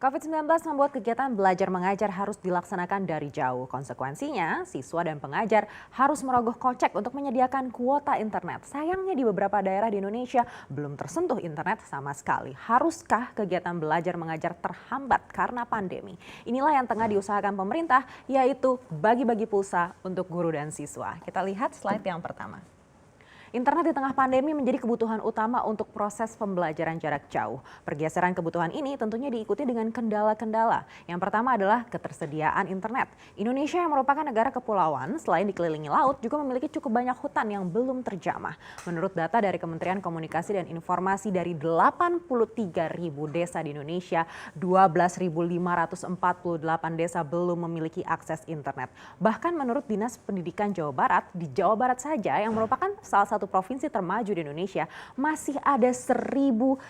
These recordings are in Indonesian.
COVID-19 membuat kegiatan belajar mengajar harus dilaksanakan dari jauh. Konsekuensinya, siswa dan pengajar harus merogoh kocek untuk menyediakan kuota internet. Sayangnya di beberapa daerah di Indonesia belum tersentuh internet sama sekali. Haruskah kegiatan belajar mengajar terhambat karena pandemi? Inilah yang tengah diusahakan pemerintah, yaitu bagi-bagi pulsa untuk guru dan siswa. Kita lihat slide yang pertama. Internet di tengah pandemi menjadi kebutuhan utama untuk proses pembelajaran jarak jauh. Pergeseran kebutuhan ini tentunya diikuti dengan kendala-kendala. Yang pertama adalah ketersediaan internet. Indonesia yang merupakan negara kepulauan, selain dikelilingi laut, juga memiliki cukup banyak hutan yang belum terjamah. Menurut data dari Kementerian Komunikasi dan Informasi, dari 83.000 desa di Indonesia, 12.548 desa belum memiliki akses internet. Bahkan menurut Dinas Pendidikan Jawa Barat, di Jawa Barat saja yang merupakan salah satu provinsi termaju di Indonesia, masih ada 1.300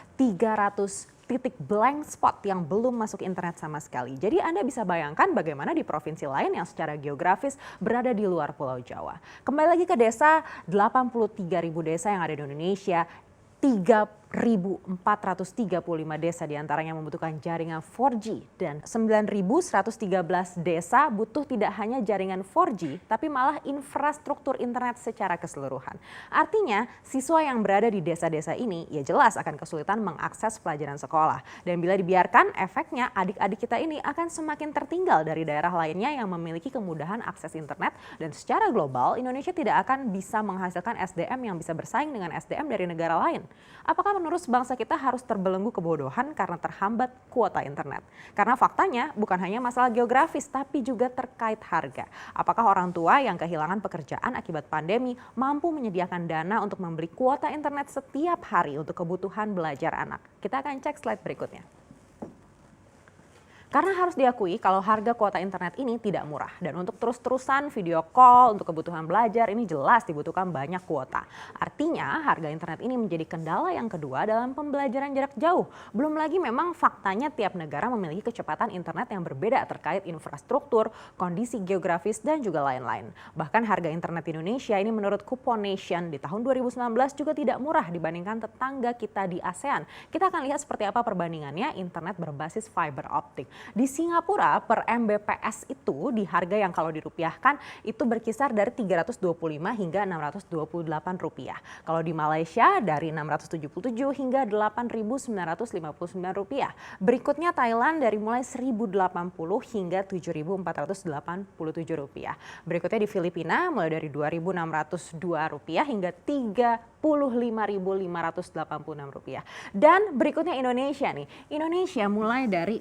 titik blank spot yang belum masuk internet sama sekali. Jadi Anda bisa bayangkan bagaimana di provinsi lain yang secara geografis berada di luar Pulau Jawa. Kembali lagi ke desa, 83.000 desa yang ada di Indonesia, 3.435 desa diantaranya membutuhkan jaringan 4G dan 9.113 desa butuh tidak hanya jaringan 4G tapi malah infrastruktur internet secara keseluruhan. Artinya siswa yang berada di desa-desa ini ya jelas akan kesulitan mengakses pelajaran sekolah. Dan bila dibiarkan, efeknya adik-adik kita ini akan semakin tertinggal dari daerah lainnya yang memiliki kemudahan akses internet, dan secara global Indonesia tidak akan bisa menghasilkan SDM yang bisa bersaing dengan SDM dari negara lain. Apakah menurut bangsa kita harus terbelenggu kebodohan karena terhambat kuota internet? Karena faktanya bukan hanya masalah geografis tapi juga terkait harga. Apakah orang tua yang kehilangan pekerjaan akibat pandemi mampu menyediakan dana untuk membeli kuota internet setiap hari untuk kebutuhan belajar anak? Kita akan cek slide berikutnya. Karena harus diakui kalau harga kuota internet ini tidak murah, dan untuk terus-terusan video call untuk kebutuhan belajar ini jelas dibutuhkan banyak kuota. Artinya harga internet ini menjadi kendala yang kedua dalam pembelajaran jarak jauh. Belum lagi memang faktanya tiap negara memiliki kecepatan internet yang berbeda terkait infrastruktur, kondisi geografis dan juga lain-lain. Bahkan harga internet Indonesia ini menurut Kuponation di tahun 2019 juga tidak murah dibandingkan tetangga kita di ASEAN. Kita akan lihat seperti apa perbandingannya internet berbasis fiber optik. Di Singapura per Mbps itu di harga yang kalau dirupiahkan itu berkisar dari 325 hingga 628 rupiah. Kalau di Malaysia dari 677 hingga 8.959 rupiah. Berikutnya Thailand dari mulai 1.080 hingga 7.487 rupiah. Berikutnya di Filipina mulai dari 2.602 rupiah hingga 35.586 rupiah. Dan berikutnya Indonesia nih. Indonesia mulai dari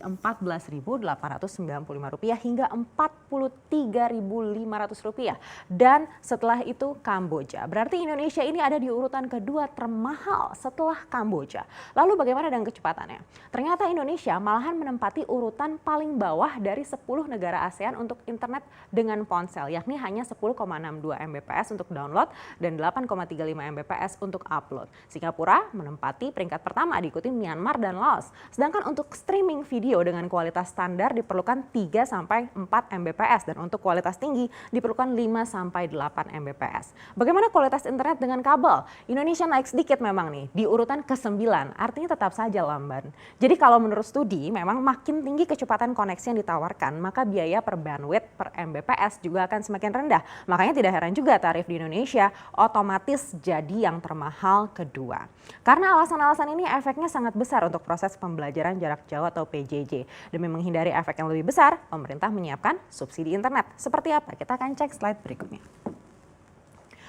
14.895 rupiah hingga 43.500 rupiah. Dan setelah itu Kamboja. Berarti Indonesia ini ada di urutan kedua termahal setelah Kamboja. Lalu bagaimana dengan kecepatannya? Ternyata Indonesia malahan menempati urutan paling bawah dari 10 negara ASEAN untuk internet dengan ponsel, yakni hanya 10,62 Mbps untuk download dan 8,35 Mbps untuk upload. Singapura menempati peringkat pertama diikuti Myanmar dan Laos. Sedangkan untuk streaming video dengan kualitas standar diperlukan 3-4 Mbps dan untuk kualitas tinggi diperlukan 5-8 Mbps. Bagaimana kualitas internet dengan kabel? Indonesia naik sedikit memang nih di urutan ke-9, artinya tetap saja lamban. Jadi kalau menurut studi memang makin tinggi kecepatan koneksi yang ditawarkan, maka biaya per bandwidth per Mbps juga akan semakin rendah. Makanya tidak heran juga tarif di Indonesia otomatis jadi yang termahal kedua. Karena alasan-alasan ini efeknya sangat besar untuk proses pembelajaran jarak jauh atau PJJ. Demi menghindari efek yang lebih besar, pemerintah menyiapkan subsidi internet. Seperti apa? Kita akan cek slide berikutnya.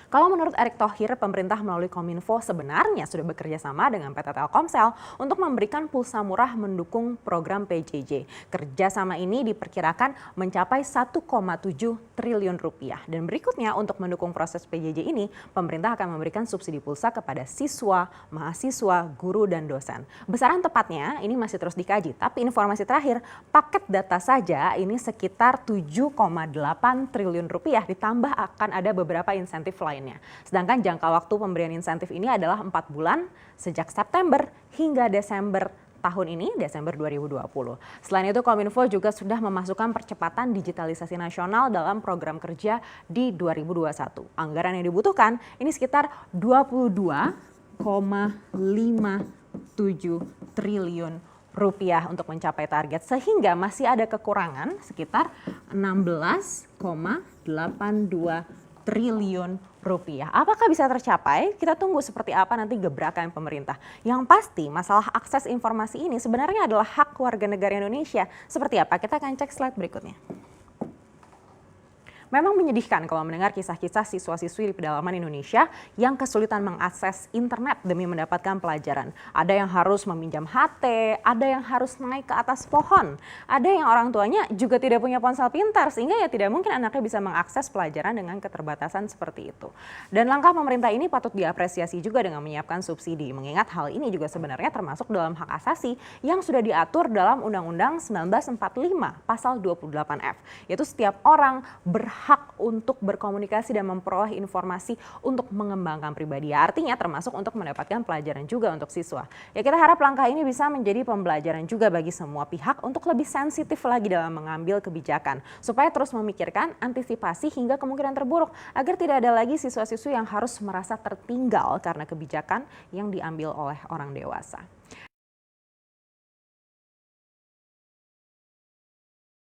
Kalau menurut Erick Thohir, pemerintah melalui Kominfo sebenarnya sudah bekerja sama dengan PT Telkomsel untuk memberikan pulsa murah mendukung program PJJ. Kerjasama ini diperkirakan mencapai 1,7 triliun rupiah. Dan berikutnya untuk mendukung proses PJJ ini, pemerintah akan memberikan subsidi pulsa kepada siswa, mahasiswa, guru, dan dosen. Besaran tepatnya ini masih terus dikaji, tapi informasi terakhir, paket data saja ini sekitar 7,8 triliun rupiah, ditambah akan ada beberapa insentif lainnya. Sedangkan jangka waktu pemberian insentif ini adalah 4 bulan sejak September hingga Desember tahun ini, Desember 2020. Selain itu, Kominfo juga sudah memasukkan percepatan digitalisasi nasional dalam program kerja di 2021. Anggaran yang dibutuhkan ini sekitar 22,57 triliun rupiah untuk mencapai target, sehingga masih ada kekurangan sekitar 16,82 triliun rupiah. Apakah bisa tercapai? Kita tunggu seperti apa nanti gebrakan pemerintah. Yang pasti masalah akses informasi ini sebenarnya adalah hak warga negara Indonesia. Seperti apa? Kita akan cek slide berikutnya. Memang menyedihkan kalau mendengar kisah-kisah siswa-siswi di pedalaman Indonesia yang kesulitan mengakses internet demi mendapatkan pelajaran. Ada yang harus meminjam HT, ada yang harus naik ke atas pohon, ada yang orang tuanya juga tidak punya ponsel pintar sehingga ya tidak mungkin anaknya bisa mengakses pelajaran dengan keterbatasan seperti itu. Dan langkah pemerintah ini patut diapresiasi juga dengan menyiapkan subsidi, mengingat hal ini juga sebenarnya termasuk dalam hak asasi yang sudah diatur dalam Undang-Undang 1945 pasal 28F, yaitu setiap orang berhak untuk berkomunikasi dan memperoleh informasi untuk mengembangkan pribadi. Artinya termasuk untuk mendapatkan pelajaran juga untuk siswa. Ya kita harap langkah ini bisa menjadi pembelajaran juga bagi semua pihak untuk lebih sensitif lagi dalam mengambil kebijakan. Supaya terus memikirkan antisipasi hingga kemungkinan terburuk agar tidak ada lagi siswa-siswi yang harus merasa tertinggal karena kebijakan yang diambil oleh orang dewasa.